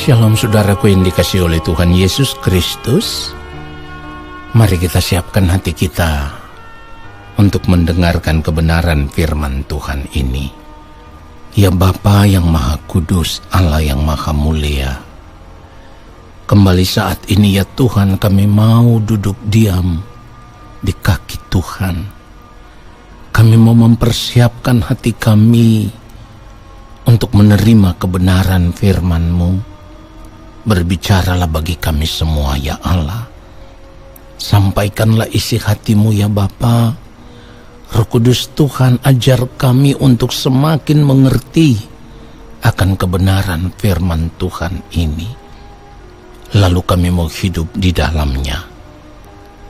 Shalom saudaraku yang dikasihi oleh Tuhan Yesus Kristus. Mari kita siapkan hati kita untuk mendengarkan kebenaran firman Tuhan ini. Ya Bapa yang Maha Kudus, Allah yang Maha Mulia, kembali saat ini ya Tuhan, kami mau duduk diam di kaki Tuhan. Kami mau mempersiapkan hati kami untuk menerima kebenaran firman-Mu. Berbicaralah bagi kami semua ya Allah. Sampaikanlah isi hati-Mu ya Bapa. Roh Kudus Tuhan, ajar kami untuk semakin mengerti akan kebenaran firman Tuhan ini. Lalu kami mau hidup di dalamnya.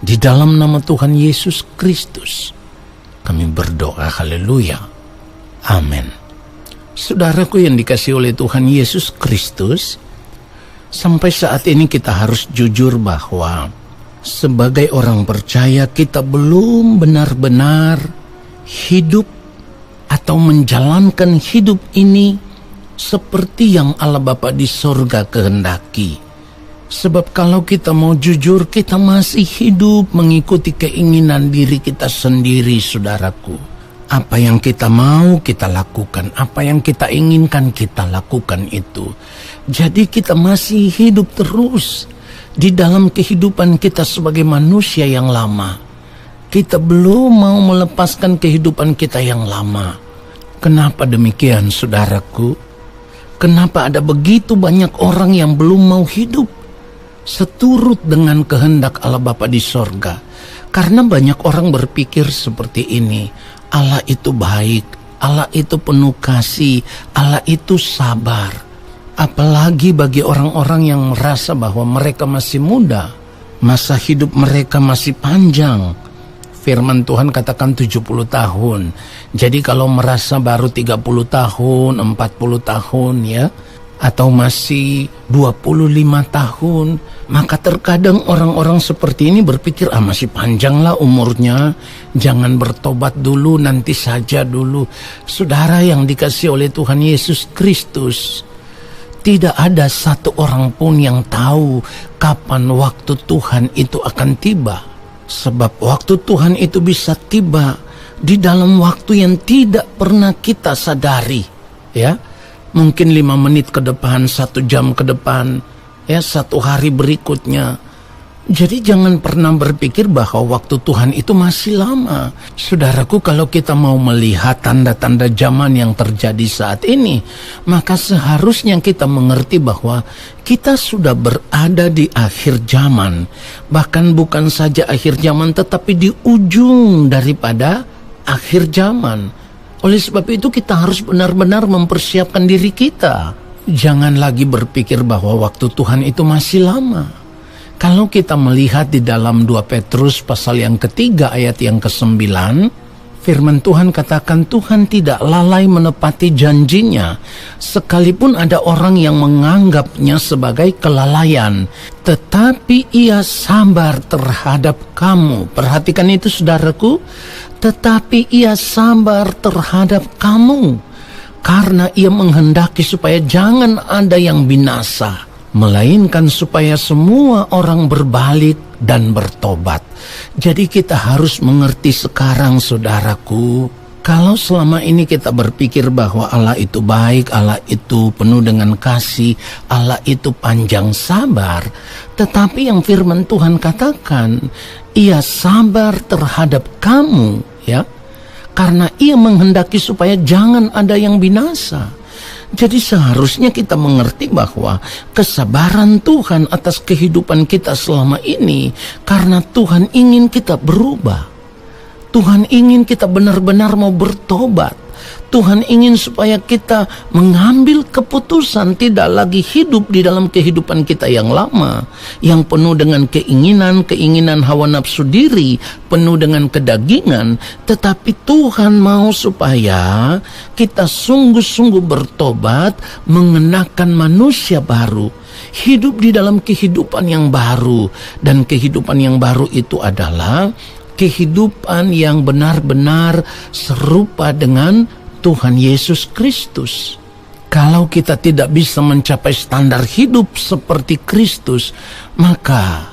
Di dalam nama Tuhan Yesus Kristus kami berdoa, haleluya, amin. Saudaraku yang dikasihi oleh Tuhan Yesus Kristus, sampai saat ini kita harus jujur bahwa sebagai orang percaya kita belum benar-benar hidup atau menjalankan hidup ini seperti yang Allah Bapa di sorga kehendaki. Sebab kalau kita mau jujur, kita masih hidup mengikuti keinginan diri kita sendiri, saudaraku. Apa yang kita mau kita lakukan, apa yang kita inginkan kita lakukan itu. Jadi kita masih hidup terus di dalam kehidupan kita sebagai manusia yang lama. Kita belum mau melepaskan kehidupan kita yang lama. Kenapa demikian, saudaraku? Kenapa ada begitu banyak orang yang belum mau hidup seturut dengan kehendak Allah Bapa di sorga? Karena banyak orang berpikir seperti ini: Allah itu baik, Allah itu penuh kasih, Allah itu sabar. Apalagi bagi orang-orang yang merasa bahwa mereka masih muda, masa hidup mereka masih panjang. Firman Tuhan katakan 70 tahun. Jadi kalau merasa baru 30 tahun, 40 tahun ya, atau masih 25 tahun, maka terkadang orang-orang seperti ini berpikir, masih panjang lah umurnya, jangan bertobat dulu, nanti saja dulu. Saudara yang dikasihi oleh Tuhan Yesus Kristus, tidak ada satu orang pun yang tahu kapan waktu Tuhan itu akan tiba. Sebab waktu Tuhan itu bisa tiba di dalam waktu yang tidak pernah kita sadari, ya. Mungkin 5 menit ke depan, 1 jam ke depan, ya, 1 hari berikutnya. Jadi jangan pernah berpikir bahwa waktu Tuhan itu masih lama. Saudaraku, kalau kita mau melihat tanda-tanda zaman yang terjadi saat ini, maka seharusnya kita mengerti bahwa kita sudah berada di akhir zaman. Bahkan bukan saja akhir zaman, tetapi di ujung daripada akhir zaman. Oleh sebab itu kita harus benar-benar mempersiapkan diri kita. Jangan lagi berpikir bahwa waktu Tuhan itu masih lama. Kalau kita melihat di dalam 2 Petrus pasal yang ketiga ayat yang ke-9, firman Tuhan katakan Tuhan tidak lalai menepati janjinya, sekalipun ada orang yang menganggapnya sebagai kelalaian, tetapi ia sabar terhadap kamu. Perhatikan itu saudaraku, tetapi ia sabar terhadap kamu, karena ia menghendaki supaya jangan ada yang binasa, melainkan supaya semua orang berbalik dan bertobat. Jadi kita harus mengerti sekarang, saudaraku, kalau selama ini kita berpikir bahwa Allah itu baik, Allah itu penuh dengan kasih, Allah itu panjang sabar, tetapi yang firman Tuhan katakan, ia sabar terhadap kamu, ya, karena ia menghendaki supaya jangan ada yang binasa. Jadi seharusnya kita mengerti bahwa kesabaran Tuhan atas kehidupan kita selama ini karena Tuhan ingin kita berubah. Tuhan ingin kita benar-benar mau bertobat. Tuhan ingin supaya kita mengambil keputusan tidak lagi hidup di dalam kehidupan kita yang lama, yang penuh dengan keinginan hawa nafsu diri, penuh dengan kedagingan, tetapi Tuhan mau supaya kita sungguh-sungguh bertobat, mengenakan manusia baru, hidup di dalam kehidupan yang baru. Dan kehidupan yang baru itu adalah kehidupan yang benar-benar serupa dengan Tuhan Yesus Kristus. Kalau kita tidak bisa mencapai standar hidup seperti Kristus, maka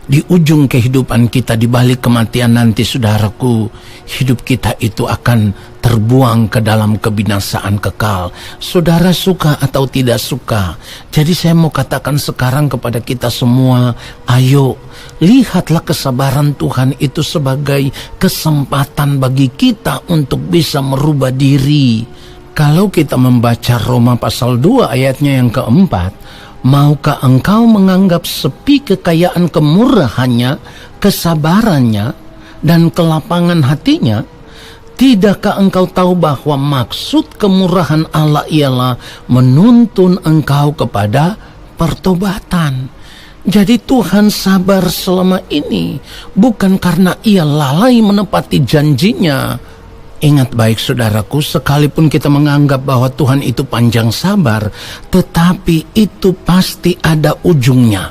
di ujung kehidupan kita, di balik kematian nanti, saudaraku, hidup kita itu akan terbuang ke dalam kebinasaan kekal. Saudara suka atau tidak suka. Jadi saya mau katakan sekarang kepada kita semua, ayo lihatlah kesabaran Tuhan itu sebagai kesempatan bagi kita untuk bisa merubah diri. Kalau kita membaca Roma pasal 2 ayatnya yang keempat, maukah engkau menganggap sepi kekayaan kemurahannya, kesabarannya, dan kelapangan hatinya? Tidakkah engkau tahu bahwa maksud kemurahan Allah ialah menuntun engkau kepada pertobatan? Jadi Tuhan sabar selama ini bukan karena ia lalai menepati janjinya. Ingat baik saudaraku, sekalipun kita menganggap bahwa Tuhan itu panjang sabar, tetapi itu pasti ada ujungnya.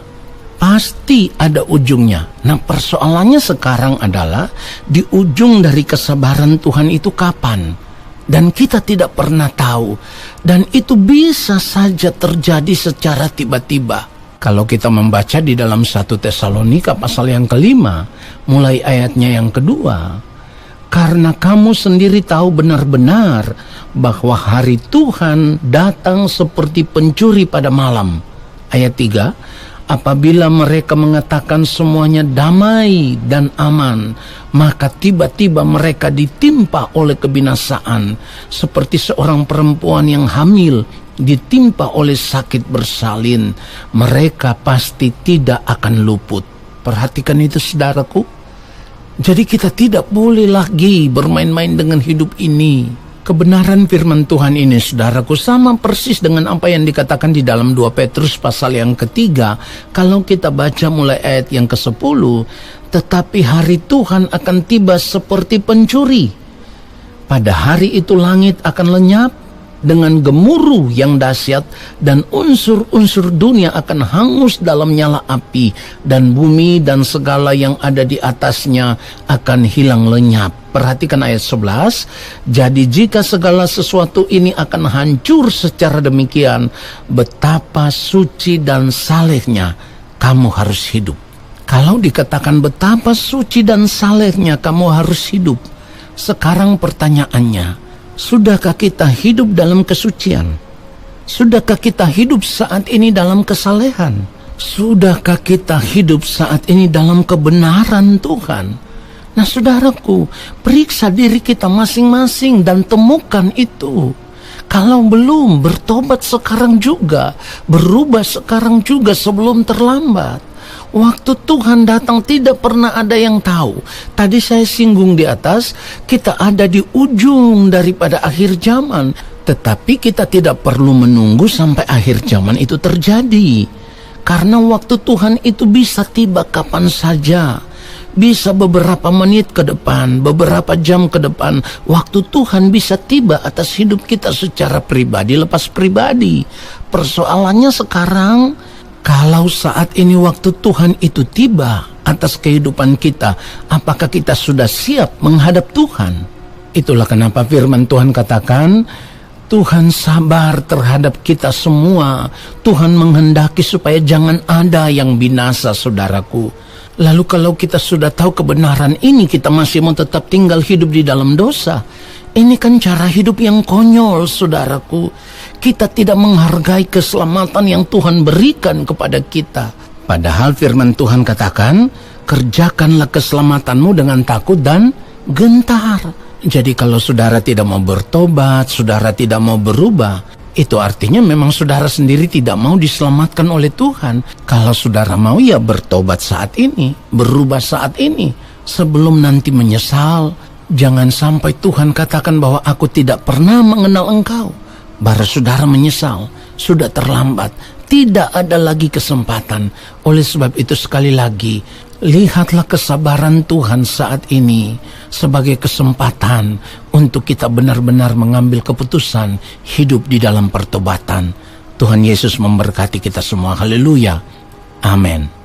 Pasti ada ujungnya. Nah, persoalannya sekarang adalah di ujung dari kesabaran Tuhan itu kapan? Dan kita tidak pernah tahu. Dan itu bisa saja terjadi secara tiba-tiba. Kalau kita membaca di dalam 1 Tesalonika pasal yang kelima, mulai ayatnya yang kedua, karena kamu sendiri tahu benar-benar bahwa hari Tuhan datang seperti pencuri pada malam. Ayat 3, apabila mereka mengatakan semuanya damai dan aman, maka tiba-tiba mereka ditimpa oleh kebinasaan, seperti seorang perempuan yang hamil ditimpa oleh sakit bersalin. Mereka pasti tidak akan luput. Perhatikan itu saudaraku. Jadi kita tidak boleh lagi bermain-main dengan hidup ini. Kebenaran firman Tuhan ini, saudaraku, sama persis dengan apa yang dikatakan di dalam 2 Petrus pasal yang ketiga. Kalau kita baca mulai ayat yang ke-10, tetapi hari Tuhan akan tiba seperti pencuri. Pada hari itu langit akan lenyap dengan gemuruh yang dahsyat, dan unsur-unsur dunia akan hangus dalam nyala api, dan bumi dan segala yang ada di atasnya akan hilang lenyap. Perhatikan ayat 11. Jadi jika segala sesuatu ini akan hancur secara demikian, betapa suci dan salehnya kamu harus hidup. Kalau dikatakan betapa suci dan salehnya kamu harus hidup, sekarang pertanyaannya, sudahkah kita hidup dalam kesucian? Sudahkah kita hidup saat ini dalam kesalehan? Sudahkah kita hidup saat ini dalam kebenaran Tuhan? Nah saudaraku, periksa diri kita masing-masing dan temukan itu. Kalau belum, bertobat sekarang juga, berubah sekarang juga sebelum terlambat. Waktu Tuhan datang tidak pernah ada yang tahu. Tadi saya singgung di atas, kita ada di ujung daripada akhir zaman. Tetapi kita tidak perlu menunggu sampai akhir zaman itu terjadi. Karena waktu Tuhan itu bisa tiba kapan saja. Bisa beberapa menit ke depan, beberapa jam ke depan. Waktu Tuhan bisa tiba atas hidup kita secara pribadi, lepas pribadi. Persoalannya sekarang, kalau saat ini waktu Tuhan itu tiba atas kehidupan kita, apakah kita sudah siap menghadap Tuhan? Itulah kenapa firman Tuhan katakan, Tuhan sabar terhadap kita semua. Tuhan menghendaki supaya jangan ada yang binasa, saudaraku. Lalu kalau kita sudah tahu kebenaran ini, kita masih mau tetap tinggal hidup di dalam dosa. Ini kan cara hidup yang konyol, saudaraku. Kita tidak menghargai keselamatan yang Tuhan berikan kepada kita. Padahal firman Tuhan katakan, kerjakanlah keselamatanmu dengan takut dan gentar. Jadi kalau saudara tidak mau bertobat, saudara tidak mau berubah, itu artinya memang saudara sendiri tidak mau diselamatkan oleh Tuhan. Kalau saudara mau, ya bertobat saat ini, berubah saat ini, sebelum nanti menyesal. Jangan sampai Tuhan katakan bahwa aku tidak pernah mengenal engkau, baru saudara menyesal, sudah terlambat, tidak ada lagi kesempatan. Oleh sebab itu sekali lagi, lihatlah kesabaran Tuhan saat ini sebagai kesempatan untuk kita benar-benar mengambil keputusan hidup di dalam pertobatan. Tuhan Yesus memberkati kita semua. Haleluya. Amin.